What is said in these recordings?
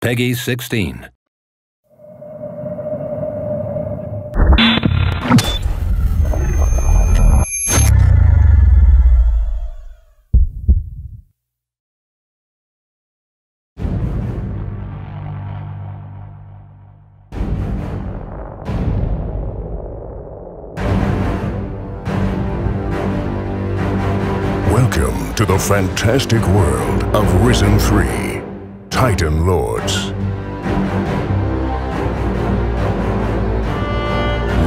Peggy 16. Welcome to the fantastic world of Risen3, Titan Lords.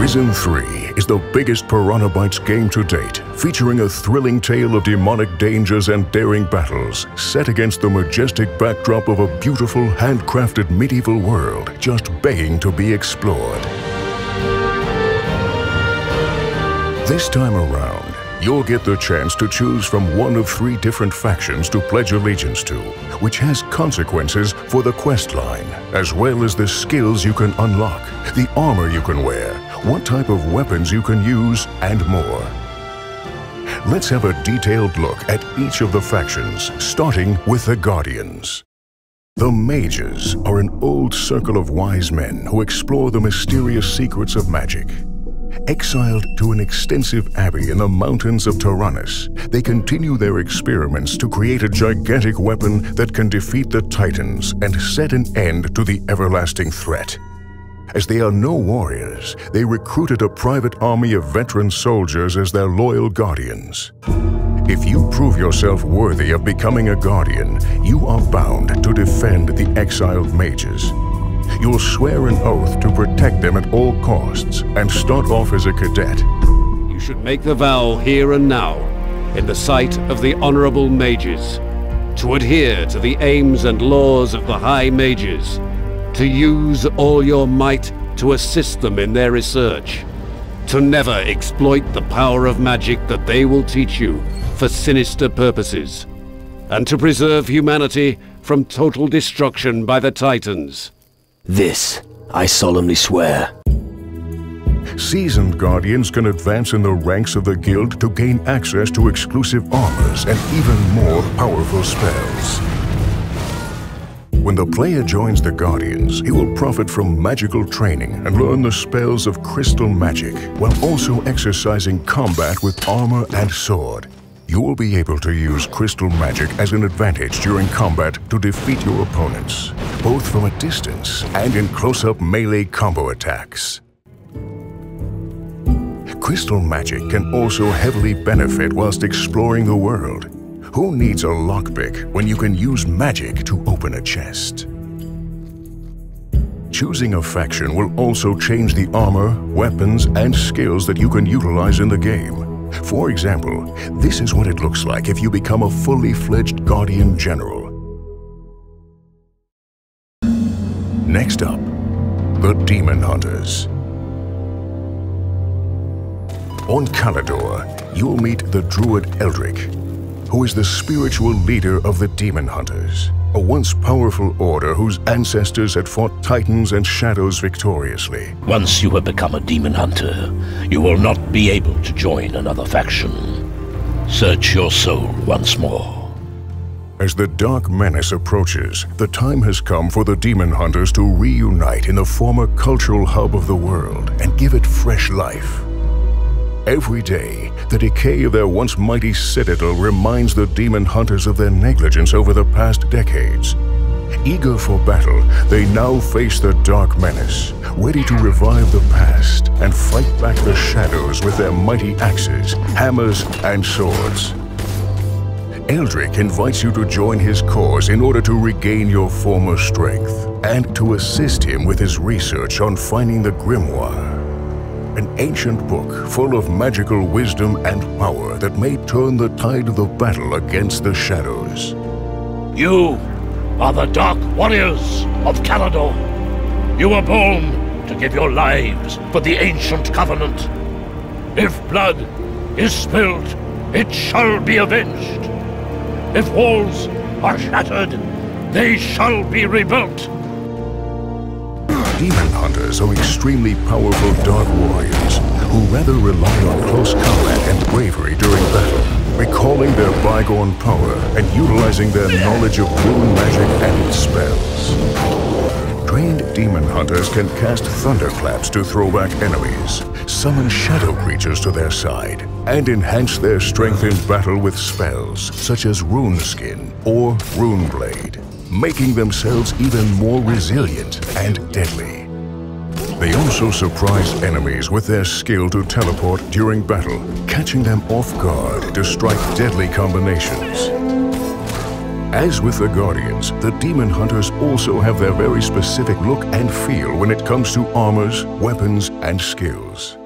Risen3 is the biggest Piranha Bytes game to date, featuring a thrilling tale of demonic dangers and daring battles, set against the majestic backdrop of a beautiful, handcrafted medieval world just begging to be explored. This time around, you'll get the chance to choose from one of 3 different factions to pledge allegiance to, which has consequences for the quest line, as well as the skills you can unlock, the armor you can wear, what type of weapons you can use, and more. Let's have a detailed look at each of the factions, starting with the Guardians. The Mages are an old circle of wise men who explore the mysterious secrets of magic. Exiled to an extensive abbey in the mountains of Tyrannus, they continue their experiments to create a gigantic weapon that can defeat the Titans and set an end to the everlasting threat. As they are no warriors, they recruited a private army of veteran soldiers as their loyal guardians. If you prove yourself worthy of becoming a guardian, you are bound to defend the exiled mages. You'll swear an oath to protect them at all costs and start off as a cadet. You should make the vow here and now, in the sight of the honorable mages, to adhere to the aims and laws of the High Mages, to use all your might to assist them in their research, to never exploit the power of magic that they will teach you for sinister purposes, and to preserve humanity from total destruction by the Titans. This, I solemnly swear. Seasoned Guardians can advance in the ranks of the Guild to gain access to exclusive armors and even more powerful spells. When the player joins the Guardians, he will profit from magical training and learn the spells of crystal magic, while also exercising combat with armor and sword. You will be able to use crystal magic as an advantage during combat to defeat your opponents, both from a distance and in close-up melee combo attacks. Crystal magic can also heavily benefit whilst exploring the world. Who needs a lockpick when you can use magic to open a chest? Choosing a faction will also change the armor, weapons, and skills that you can utilize in the game. For example, this is what it looks like if you become a fully fledged Guardian General. Next up, the Demon Hunters. On Calidor, you'll meet the Druid Eldric, who is the spiritual leader of the Demon Hunters, a once powerful order whose ancestors had fought Titans and Shadows victoriously. Once you have become a Demon Hunter, you will not be able to join another faction. Search your soul once more. As the Dark Menace approaches, the time has come for the Demon Hunters to reunite in the former cultural hub of the world and give it fresh life. Every day, the decay of their once mighty citadel reminds the Demon Hunters of their negligence over the past decades. Eager for battle, they now face the Dark Menace, ready to revive the past and fight back the shadows with their mighty axes, hammers, and swords. Eldric invites you to join his cause in order to regain your former strength, and to assist him with his research on finding the Grimoire, an ancient book full of magical wisdom and power that may turn the tide of the battle against the shadows. You are the Dark Warriors of Calidor. You were born to give your lives for the ancient covenant. If blood is spilled, it shall be avenged. If walls are shattered, they shall be rebuilt. Demon Hunters are extremely powerful Dark Warriors who rather rely on close combat and bravery during battle, recalling their bygone power and utilizing their knowledge of rune magic and its spells. demon hunters can cast thunderclaps to throw back enemies, summon shadow creatures to their side, and enhance their strength in battle with spells such as Rune Skin or Rune Blade, making themselves even more resilient and deadly. They also surprise enemies with their skill to teleport during battle, catching them off guard to strike deadly combinations. As with the Guardians, the Demon Hunters also have their very specific look and feel when it comes to armors, weapons, and skills.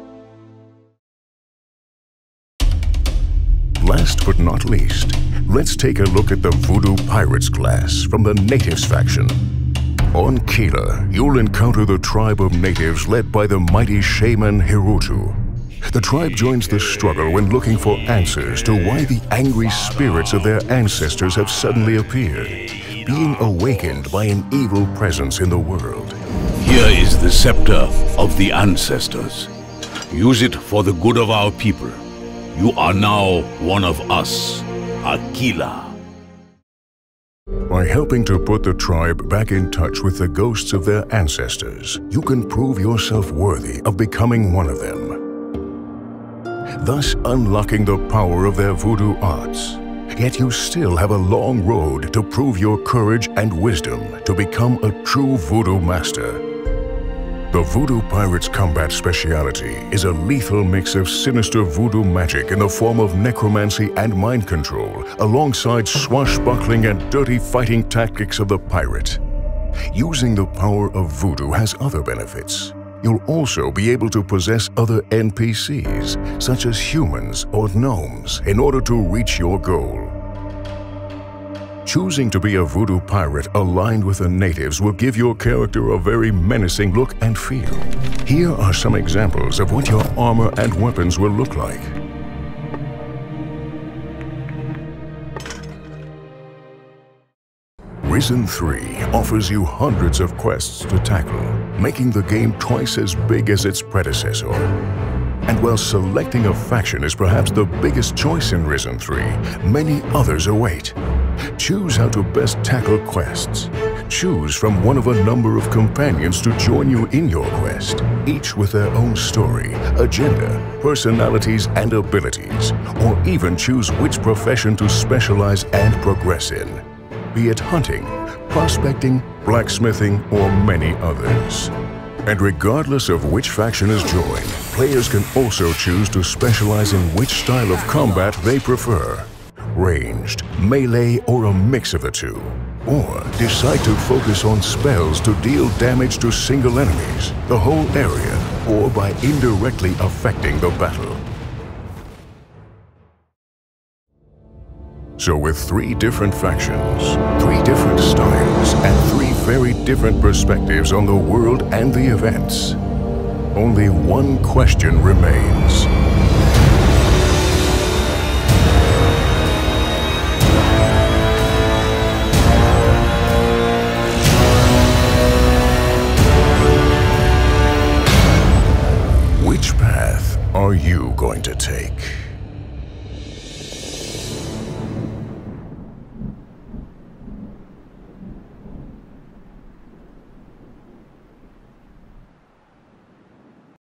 Last but not least, let's take a look at the Voodoo Pirates class from the Natives faction. On Kila, you'll encounter the tribe of natives led by the mighty shaman Hirutu. The tribe joins the struggle when looking for answers to why the angry spirits of their ancestors have suddenly appeared, being awakened by an evil presence in the world. Here is the scepter of the ancestors. Use it for the good of our people. You are now one of us, Akila. By helping to put the tribe back in touch with the ghosts of their ancestors, you can prove yourself worthy of becoming one of them, thus unlocking the power of their voodoo arts. Yet you still have a long road to prove your courage and wisdom to become a true voodoo master. The Voodoo Pirates' combat speciality is a lethal mix of sinister voodoo magic in the form of necromancy and mind control, alongside swashbuckling and dirty fighting tactics of the pirate. Using the power of voodoo has other benefits. You'll also be able to possess other NPCs, such as humans or gnomes, in order to reach your goal. Choosing to be a voodoo pirate aligned with the natives will give your character a very menacing look and feel. Here are some examples of what your armor and weapons will look like. Risen3 offers you hundreds of quests to tackle, making the game twice as big as its predecessor. And while selecting a faction is perhaps the biggest choice in Risen3, many others await. Choose how to best tackle quests. Choose from one of a number of companions to join you in your quest, each with their own story, agenda, personalities, and abilities, or even choose which profession to specialize and progress in, be it hunting, prospecting, blacksmithing, or many others. And regardless of which faction is joined, players can also choose to specialize in which style of combat they prefer. Ranged, melee, or a mix of the two. Or decide to focus on spells to deal damage to single enemies, the whole area, or by indirectly affecting the battle. So with 3 different factions, 3 different styles, and 3 very different perspectives on the world and the events, only one question remains. Which path are you going to take?